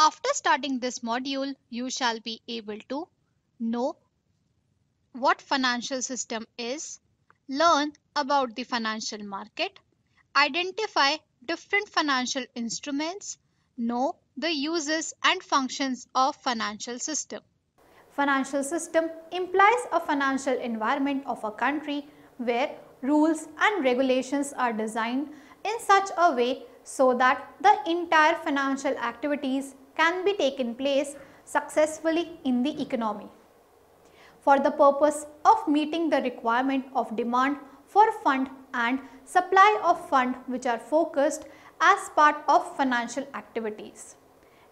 After starting this module, you shall be able to know what financial system is, learn about the financial market, identify different financial instruments, know the uses and functions of financial system. Financial system implies a financial environment of a country where rules and regulations are designed in such a way so that the entire financial activities can be taken place successfully in the economy. For the purpose of meeting the requirement of demand for fund and supply of fund which are focused as part of financial activities.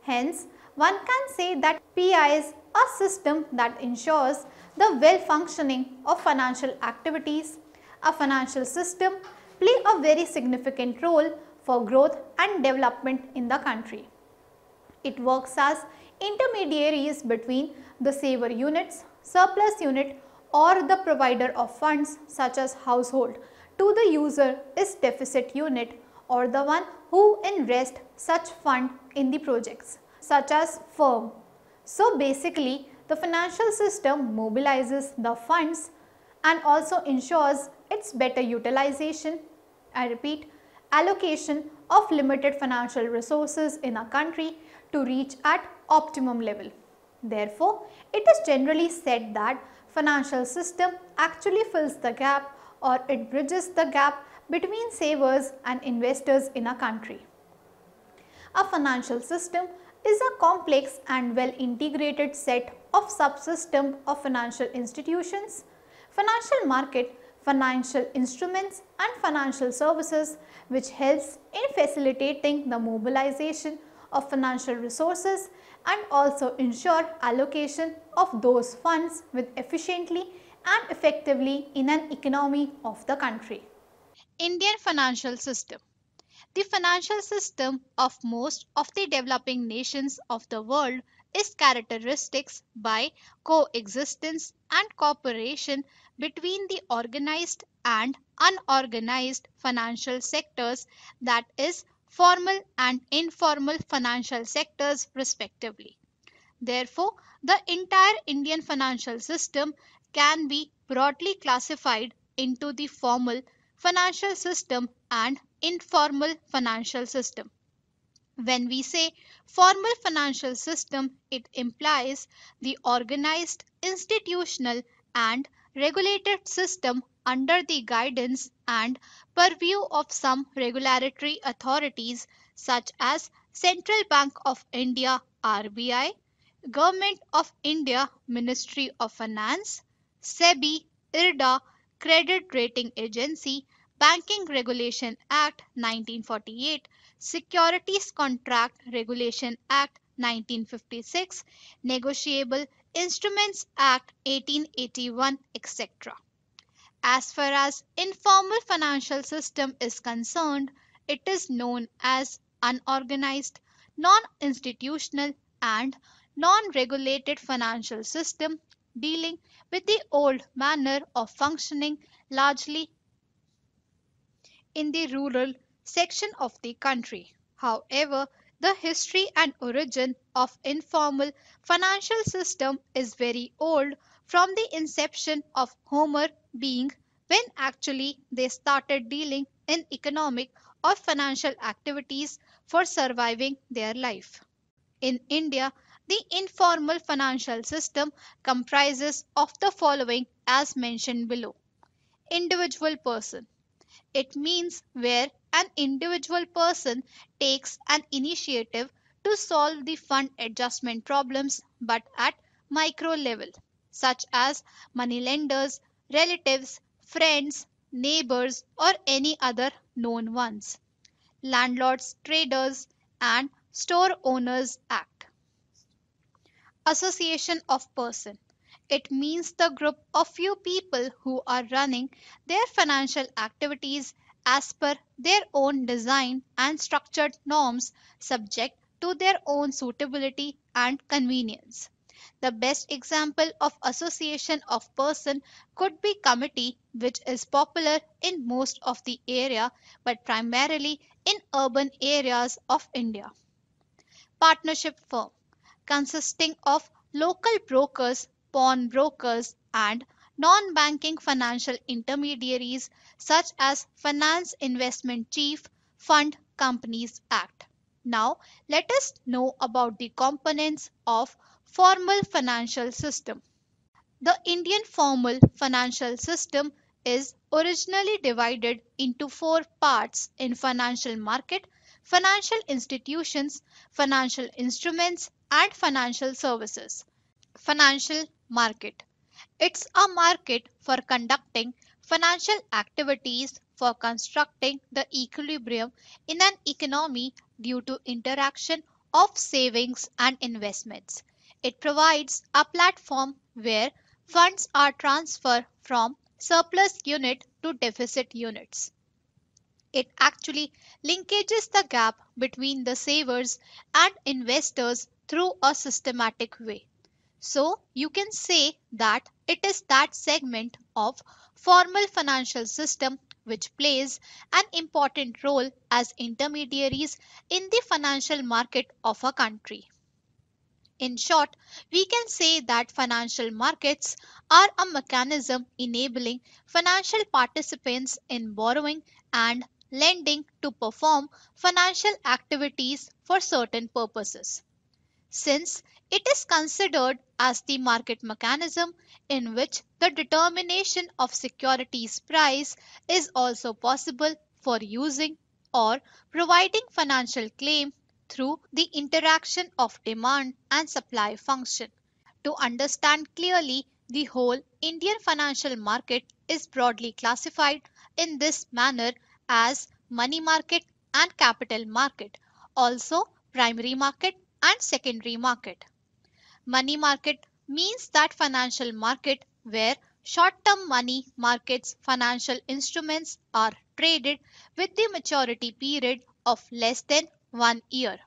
Hence, one can say that PI is a system that ensures the well functioning of financial activities. A financial system play a very significant role for growth and development in the country. It works as intermediaries between the saver units, surplus unit or the provider of funds such as household to the user is deficit unit or the one who invest such fund in the projects such as firm. So basically the financial system mobilizes the funds and also ensures its better utilization. I repeat, allocation of limited financial resources in a country to reach at optimum level. Therefore, it is generally said that financial system actually fills the gap or it bridges the gap between savers and investors in a country. A financial system is a complex and well integrated set of subsystem of financial institutions, financial market, financial instruments and financial services which helps in facilitating the mobilization of financial resources and also ensure allocation of those funds with efficiently and effectively in an economy of the country. Indian financial system. The financial system of most of the developing nations of the world is characterized by coexistence and cooperation between the organized and unorganized financial sectors, that is formal and informal financial sectors respectively. Therefore, the entire Indian financial system can be broadly classified into the formal financial system and informal financial system. When we say formal financial system, it implies the organized, institutional, and regulated system under the guidance and purview of some regulatory authorities such as Central Bank of India RBI, Government of India Ministry of Finance, SEBI, IRDA, Credit Rating Agency, Banking Regulation Act 1948, Securities Contract Regulation Act 1956, Negotiable Instruments Act 1881, etc. As far as informal financial system is concerned, it is known as unorganized, non-institutional and non-regulated financial system dealing with the old manner of functioning largely in the rural section of the country. However, the history and origin of informal financial system is very old, from the inception of Homer being when actually they started dealing in economic or financial activities for surviving their life. In India, the informal financial system comprises of the following as mentioned below. Individual person. It means where an individual person takes an initiative to solve the fund adjustment problems but at micro level, such as money lenders, relatives, friends, neighbors, or any other known ones. Landlords, traders, and store owners act. Association of person. It means the group of few people who are running their financial activities as per their own design and structured norms subject to their own suitability and convenience. The best example of association of person could be committee, which is popular in most of the area but primarily in urban areas of India. partnership firm consisting of local brokers, pawnbrokers, and non banking financial intermediaries such as Finance Investment Chief Fund Companies Act. Now, let us know about the components of formal financial system. The Indian formal financial system is originally divided into four parts in financial market, financial institutions, financial instruments, and financial services. Financial market. It's a market for conducting financial activities for constructing the equilibrium in an economy due to interaction of savings and investments. It provides a platform where funds are transferred from surplus unit to deficit units. It actually linkages the gap between the savers and investors through a systematic way. So you can say that it is that segment of formal financial system which plays an important role as intermediaries in the financial market of a country. In short, we can say that financial markets are a mechanism enabling financial participants in borrowing and lending to perform financial activities for certain purposes. Since it is considered as the market mechanism in which the determination of securities price is also possible for using or providing financial claim through the interaction of demand and supply function. To understand clearly, the whole Indian financial market is broadly classified in this manner as money market and capital market, also primary market and secondary market. Money market means that financial market where short term money markets financial instruments are traded with the maturity period of less than 1 year.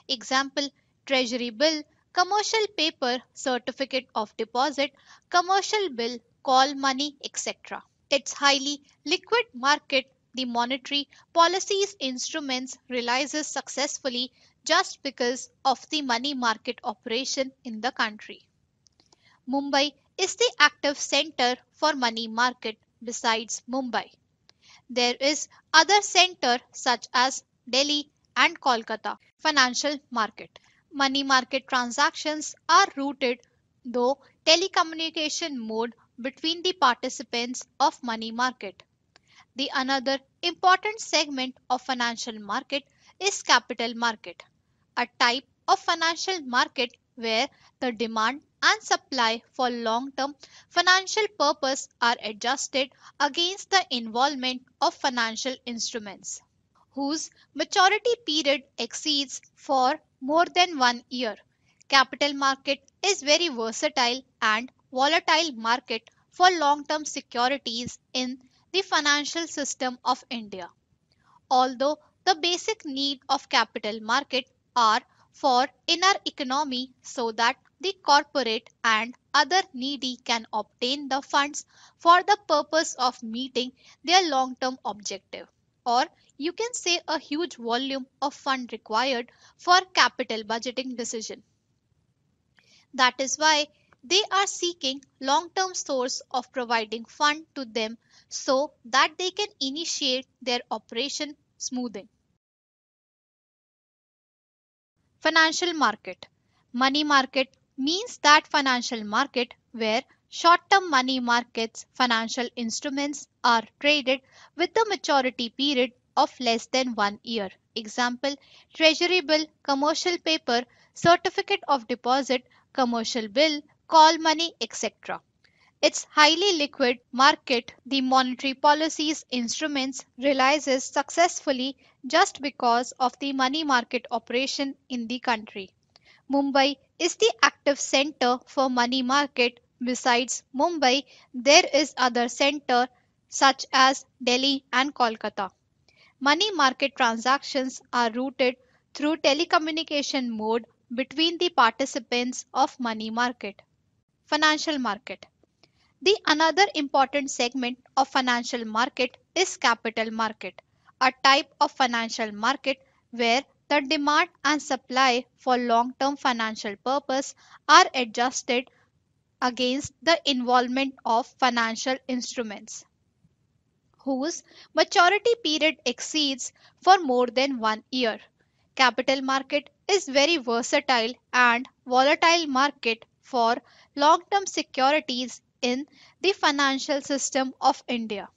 Example: treasury bill, commercial paper, certificate of deposit, commercial bill, call money, etc. Its highly liquid market, the monetary policies instruments realizes successfully just because of the money market operation in the country. Mumbai is the active center for money market besides Mumbai. There is other center such as Delhi and Kolkata. Financial market. Money market transactions are routed though telecommunication mode between the participants of money market. The another important segment of financial market is capital market, a type of financial market where the demand and supply for long-term financial purpose are adjusted against the involvement of financial instruments whose maturity period exceeds for more than 1 year. Capital market is very versatile and volatile market for long-term securities in the financial system of India. Although the basic need of capital market are for inner economy so that the corporate and other needy can obtain the funds for the purpose of meeting their long-term objective, or you can say a huge volume of fund required for capital budgeting decision. That is why they are seeking long-term source of providing fund to them so that they can initiate their operation smoothing. Financial market. Money market means that financial market where short-term money markets financial instruments are traded with the maturity period of less than 1 year. Example: treasury bill, commercial paper, certificate of deposit, commercial bill, call money, etc. Its highly liquid market, the monetary policies instruments realizes successfully just because of the money market operation in the country. Mumbai is the active center for money market. Besides Mumbai, there is other center such as Delhi and Kolkata. Money market transactions are routed through telecommunication mode between the participants of money market. Financial market. The another important segment of financial market is capital market, a type of financial market where the demand and supply for long-term financial purpose are adjusted against the involvement of financial instruments whose maturity period exceeds for more than 1 year. Capital market is very versatile and volatile market for long-term securities in the financial system of India.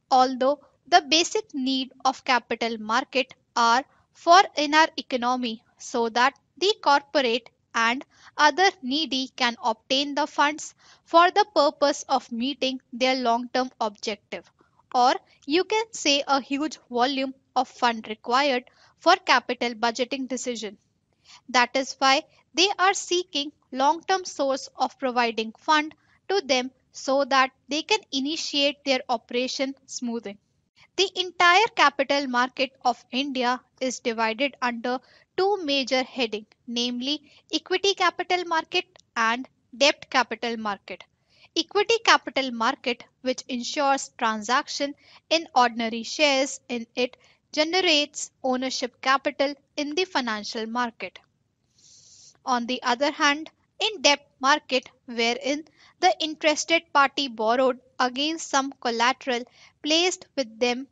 Although the basic need of capital market are for in our economy so that the corporate and other needy can obtain the funds for the purpose of meeting their long term objective, or you can say a huge volume of fund required for capital budgeting decision. That is why they are seeking long term source of providing fund to them so that they can initiate their operation smoothly. The entire capital market of India is divided under two major headings, namely equity capital market and debt capital market. Equity capital market, which ensures transaction in ordinary shares in it, generates ownership capital in the financial market. On the other hand, in debt market wherein the interested party borrowed against some collateral placed with them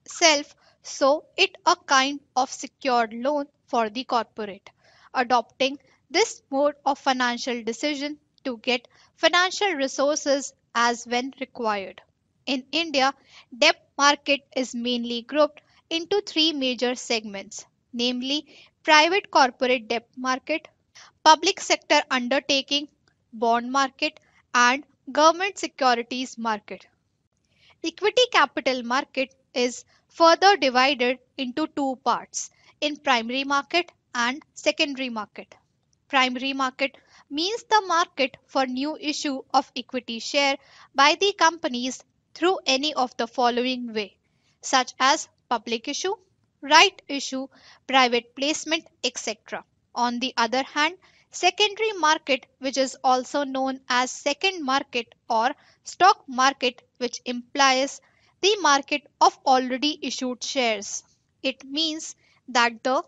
self, so it a kind of secured loan for the corporate. Adopting this mode of financial decision to get financial resources as when required. In India, debt market is mainly grouped into three major segments, namely private corporate debt market, public sector undertaking, bond market, and government securities market. Equity capital market is further divided into two parts in primary market and secondary market. Primary market means the market for new issue of equity share by the companies through any of the following way, such as public issue, right issue, private placement, etc. On the other hand, secondary market, which is also known as second market or stock market, which implies the market of already issued shares. It means that the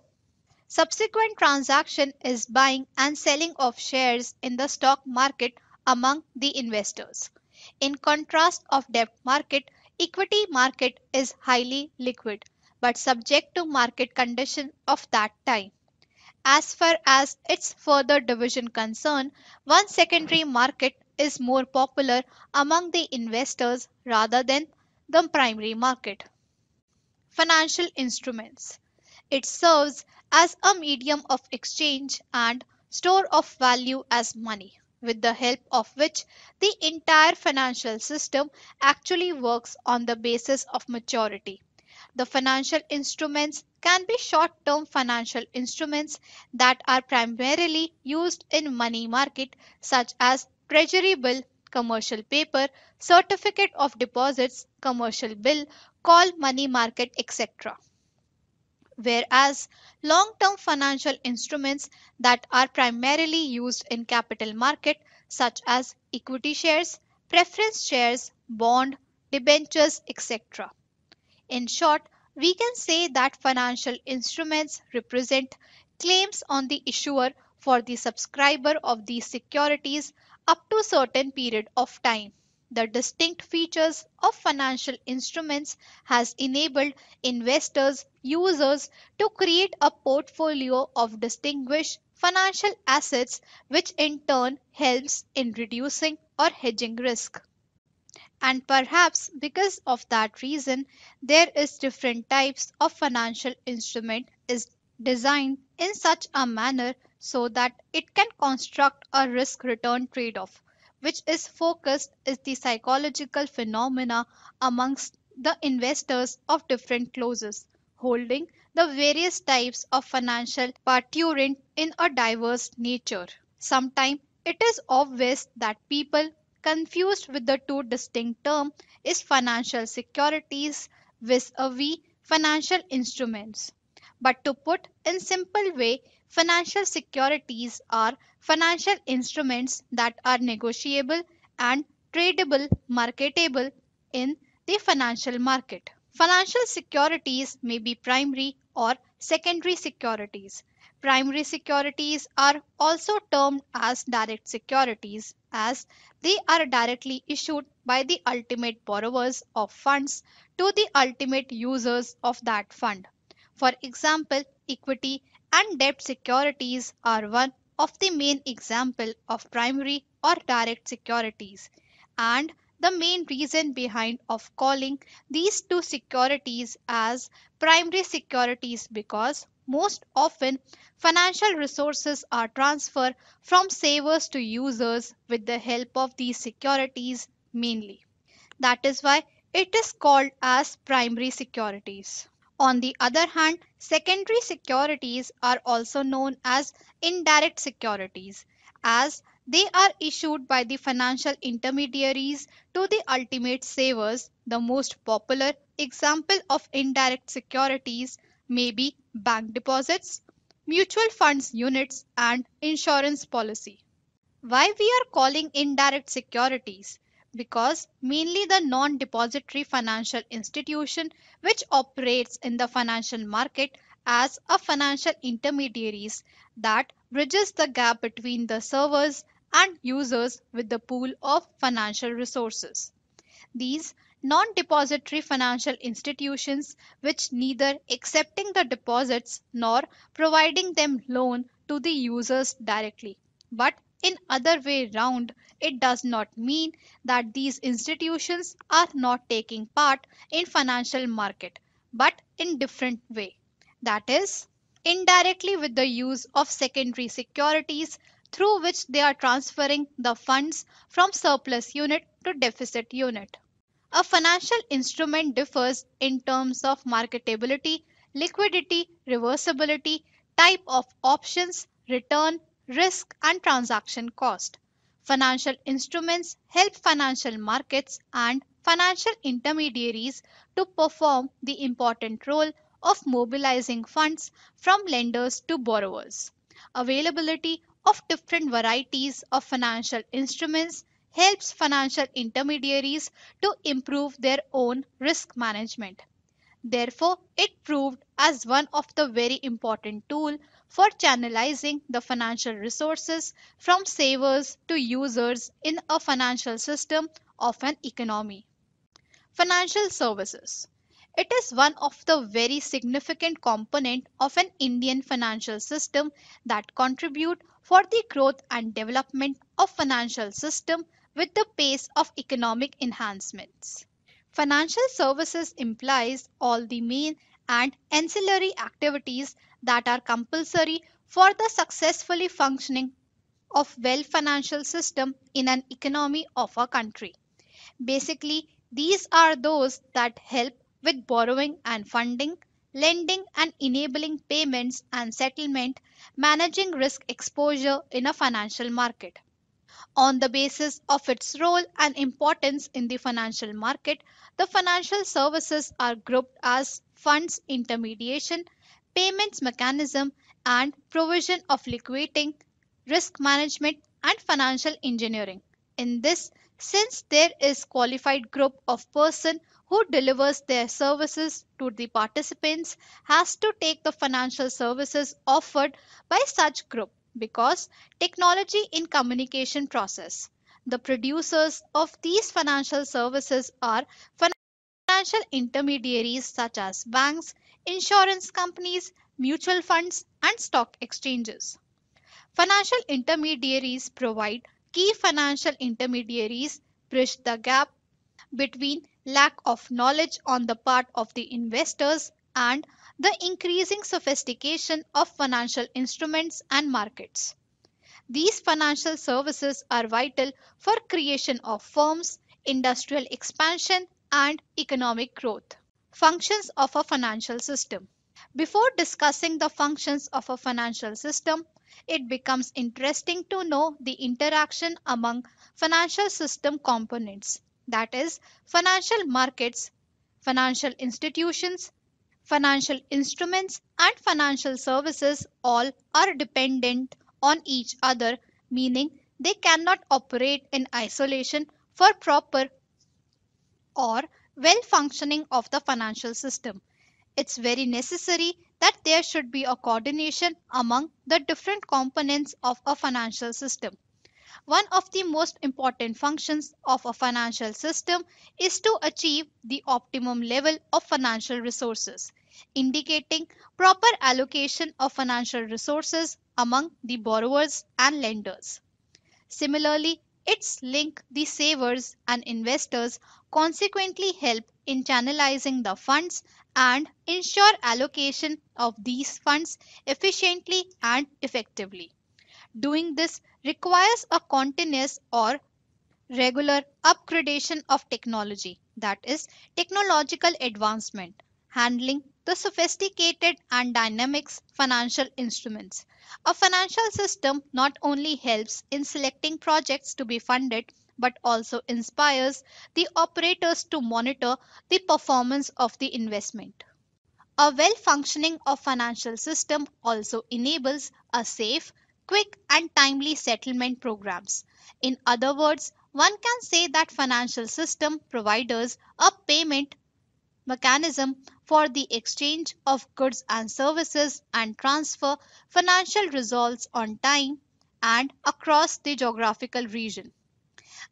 subsequent transaction is buying and selling of shares in the stock market among the investors. In contrast of debt market, equity market is highly liquid but subject to market condition of that time. As far as its further division concerned, one secondary market is more popular among the investors rather than the primary market. Financial instruments. It serves as a medium of exchange and store of value as money, with the help of which the entire financial system actually works on the basis of maturity. The financial instruments can be short term financial instruments that are primarily used in money market such as treasury bill, commercial paper, certificate of deposits, commercial bill, call money market, etc. Whereas long term financial instruments that are primarily used in capital market such as equity shares, preference shares, bond, debentures, etc. In short, we can say that financial instruments represent claims on the issuer for the subscriber of these securities up to a certain period of time. The distinct features of financial instruments has enabled investors, users to create a portfolio of distinguished financial assets which in turn helps in reducing or hedging risk. And perhaps because of that reason there is different types of financial instrument is designed in such a manner so that it can construct a risk return trade off which is focused is the psychological phenomena amongst the investors of different clauses holding the various types of financial parturient in a diverse nature. Sometimes it is obvious that people confused with the two distinct terms is financial securities vis-a-vis financial instruments. But to put in simple way, financial securities are financial instruments that are negotiable and tradable, marketable in the financial market. Financial securities may be primary or secondary securities. Primary securities are also termed as direct securities as they are directly issued by the ultimate borrowers of funds to the ultimate users of that fund. For example, equity and debt securities are one of the main example of primary or direct securities, and the main reason behind of calling these two securities as primary securities because most often financial resources are transferred from savers to users with the help of these securities mainly. That is why it is called as primary securities. On the other hand, secondary securities are also known as indirect securities, as they are issued by the financial intermediaries to the ultimate savers. The most popular example of indirect securities may be bank deposits, mutual funds units, and insurance policy. Why we are calling indirect securities? Because mainly the non depository financial institution which operates in the financial market as a financial intermediaries that bridges the gap between the servers and users with the pool of financial resources. These non-depository financial institutions which neither accepting the deposits nor providing them loan to the users directly, but in other way round, it does not mean that these institutions are not taking part in financial market but in different way, that is indirectly with the use of secondary securities through which they are transferring the funds from surplus unit to deficit unit. A financial instrument differs in terms of marketability, liquidity, reversibility, type of options, return, risk, and transaction cost. Financial instruments help financial markets and financial intermediaries to perform the important role of mobilizing funds from lenders to borrowers. Availability of different varieties of financial instruments helps financial intermediaries to improve their own risk management. Therefore, it proved as one of the very important tool for channelizing the financial resources from savers to users in a financial system of an economy. Financial services. It is one of the very significant component of an Indian financial system that contribute for the growth and development of financial system with the pace of economic enhancements. Financial services implies all the main and ancillary activities that are compulsory for the successfully functioning of well financial system in an economy of a country. Basically, these are those that help with borrowing and funding, lending and enabling payments and settlement, managing risk exposure in a financial market. On the basis of its role and importance in the financial market, the financial services are grouped as funds intermediation, payments mechanism, and provision of liquidating, risk management, and financial engineering. In this, since there is qualified group of person who delivers their services to the participants has to take the financial services offered by such group because technology in communication process. The producers of these financial services are financial intermediaries such as banks, insurance companies, mutual funds, and stock exchanges. Financial intermediaries provide key financial intermediaries bridge the gap between lack of knowledge on the part of the investors and the increasing sophistication of financial instruments and markets. These financial services are vital for creation of firms, industrial expansion, and economic growth. Functions of a financial system. Before discussing the functions of a financial system, it becomes interesting to know the interaction among financial system components, that is, financial markets, financial institutions, financial instruments, and financial services all are dependent on each other, meaning they cannot operate in isolation for proper or Well functioning of the financial system. It's very necessary that there should be a coordination among the different components of a financial system. One of the most important functions of a financial system is to achieve the optimum level of financial resources, indicating proper allocation of financial resources among the borrowers and lenders. Similarly, its link the savers and investors consequently help in channelizing the funds and ensure allocation of these funds efficiently and effectively. Doing this requires a continuous or regular upgradation of technology, that is, technological advancement, handling the sophisticated and dynamics financial instruments. A financial system not only helps in selecting projects to be funded but also inspires the operators to monitor the performance of the investment. A well functioning of financial system also enables a safe, quick and timely settlement programs. In other words, one can say that financial system provides a payment mechanism for the exchange of goods and services and transfer financial results on time and across the geographical region.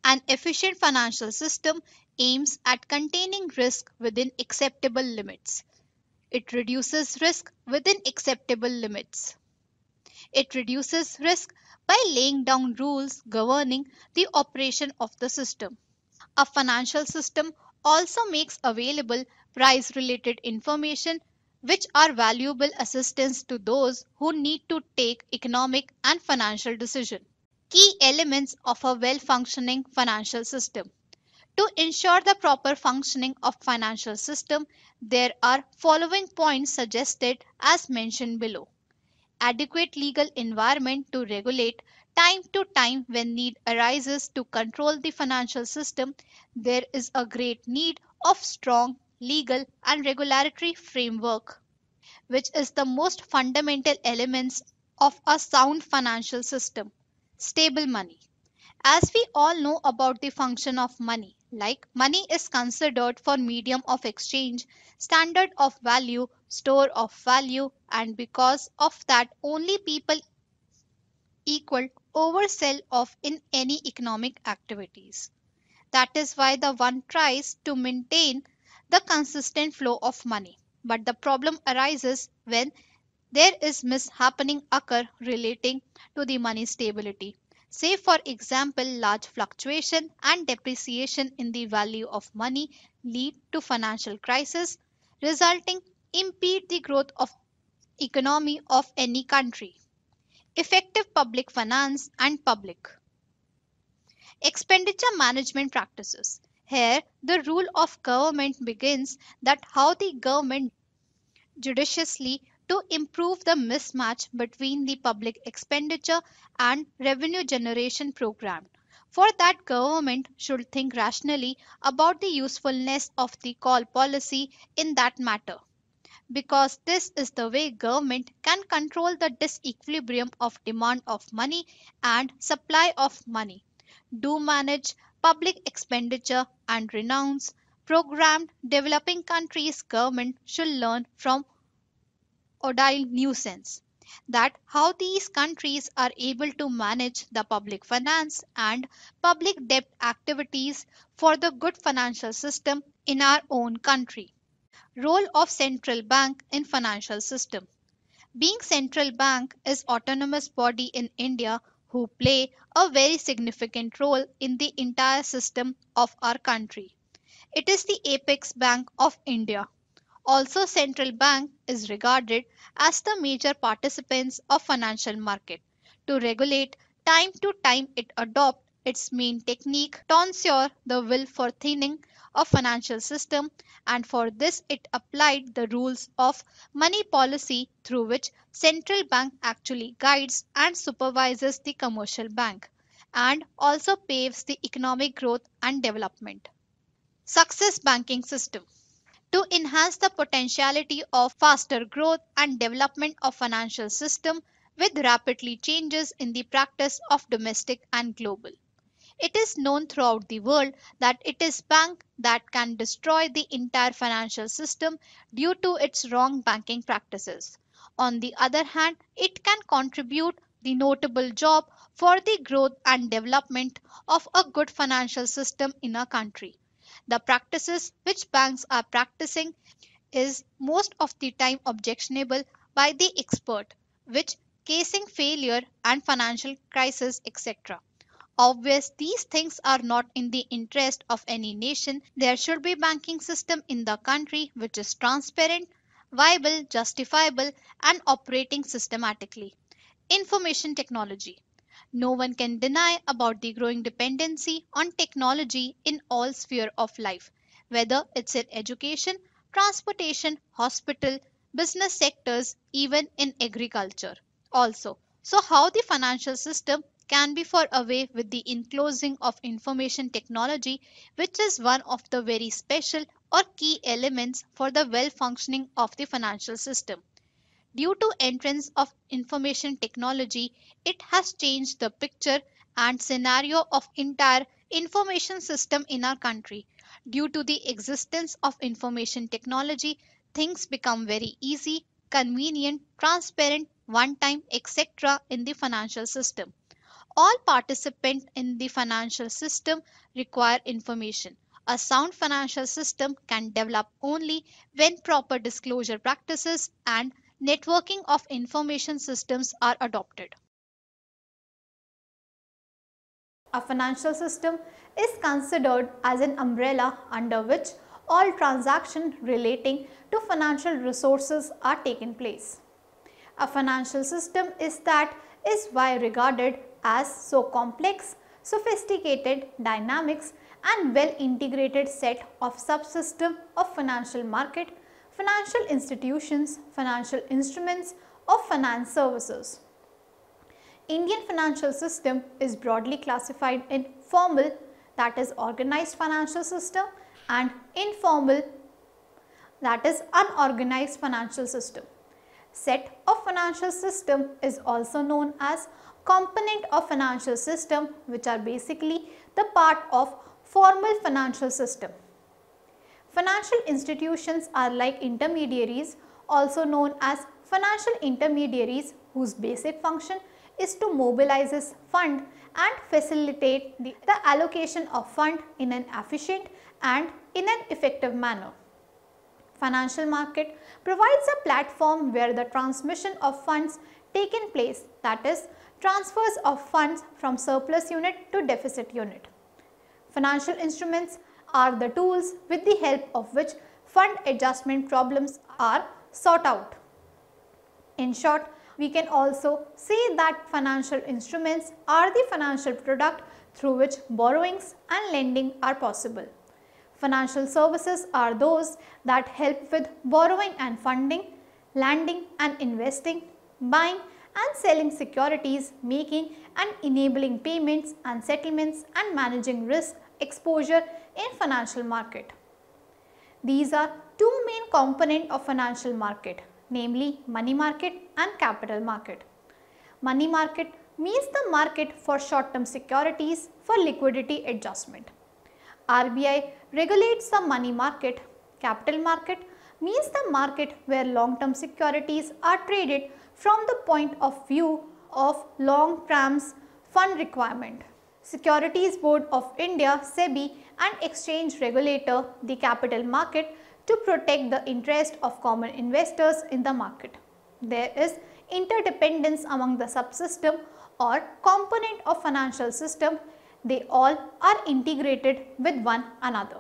An efficient financial system aims at containing risk within acceptable limits. It reduces risk within acceptable limits. It reduces risk by laying down rules governing the operation of the system. A financial system also makes available price related information which are valuable assistance to those who need to take economic and financial decisions. Key elements of a well functioning financial system. To ensure the proper functioning of financial system, there are following points suggested as mentioned below. Adequate legal environment to regulate time to time when need arises to control the financial system. There is a great need of strong legal and regulatory framework, which is the most fundamental elements of a sound financial system. Stable money. As we all know about the function of money, like money is considered for medium of exchange, standard of value, store of value, and because of that, only people equal oversell of in any economic activities. That is why the one tries to maintain the consistent flow of money. But the problem arises when there is mishappening occur relating to the money stability. Say for example, large fluctuation and depreciation in the value of money lead to financial crisis, resulting impede the growth of economy of any country. Effective public finance and public expenditure management practices. Here, the rule of government begins that how the government judiciously to improve the mismatch between the public expenditure and revenue generation program. For that, government should think rationally about the usefulness of the call policy in that matter, because this is the way government can control the disequilibrium of demand of money and supply of money, do manage public expenditure and renounce programmed developing countries government should learn from Odile nuisance. That how these countries are able to manage the public finance and public debt activities for the good financial system in our own country. Role of central bank in financial system. Being central bank is autonomous body in India who play a very significant role in the entire system of our country. It is the apex bank of India. Also, central bank is regarded as the major participants of financial market. To regulate time to time it adopt its main technique to ensure the will for thinning of financial system, and for this it applied the rules of money policy through which central bank actually guides and supervises the commercial bank and also paves the economic growth and development. Success banking system. To enhance the potentiality of faster growth and development of financial system with rapidly changes in the practice of domestic and global. It is known throughout the world that it is bank that can destroy the entire financial system due to its wrong banking practices. On the other hand, it can contribute the notable job for the growth and development of a good financial system in a country. The practices which banks are practicing is most of the time objectionable by the expert, which casing failure and financial crisis, etc. Obvious these things are not in the interest of any nation. There should be banking system in the country which is transparent, viable, justifiable and operating systematically. Information technology. No one can deny about the growing dependency on technology in all sphere of life, whether it's in education, transportation, hospital, business sectors, even in agriculture. Also, so how the financial system can be for away with the enclosing of information technology, which is one of the very special or key elements for the well functioning of the financial system. Due to entrance of information technology, it has changed the picture and scenario of entire information system in our country. Due to the existence of information technology, things become very easy, convenient, transparent, one time, etc. in the financial system. All participants in the financial system require information. A sound financial system can develop only when proper disclosure practices and networking of information systems are adopted. A financial system is considered as an umbrella under which all transactions relating to financial resources are taken place. A financial system is why regarded as so complex, sophisticated, dynamics and well integrated set of subsystem of financial market, financial institutions, financial instruments of finance services. Indian financial system is broadly classified in formal, that is organized financial system, and informal, that is unorganized financial system. Set of financial system is also known as component of financial system, which are basically the part of formal financial system. Financial institutions are like intermediaries, also known as financial intermediaries, whose basic function is to mobilize this fund and facilitate the allocation of fund in an efficient and in an effective manner. Financial market provides a platform where the transmission of funds taken place, that is transfers of funds from surplus unit to deficit unit. Financial instruments are the tools with the help of which fund adjustment problems are sought out. In short, we can also say that financial instruments are the financial product through which borrowings and lending are possible. Financial services are those that help with borrowing and funding, lending and investing, buying and selling securities, making and enabling payments and settlements and managing risk exposure in financial market. These are two main components of financial market, namely money market and capital market. Money market means the market for short-term securities for liquidity adjustment. RBI regulates the money market. Capital market means the market where long-term securities are traded from the point of view of long-term fund requirement. Securities Board of India (SEBI) and exchange regulator the capital market to protect the interest of common investors in the market. There is interdependence among the subsystem or component of financial system. They all are integrated with one another.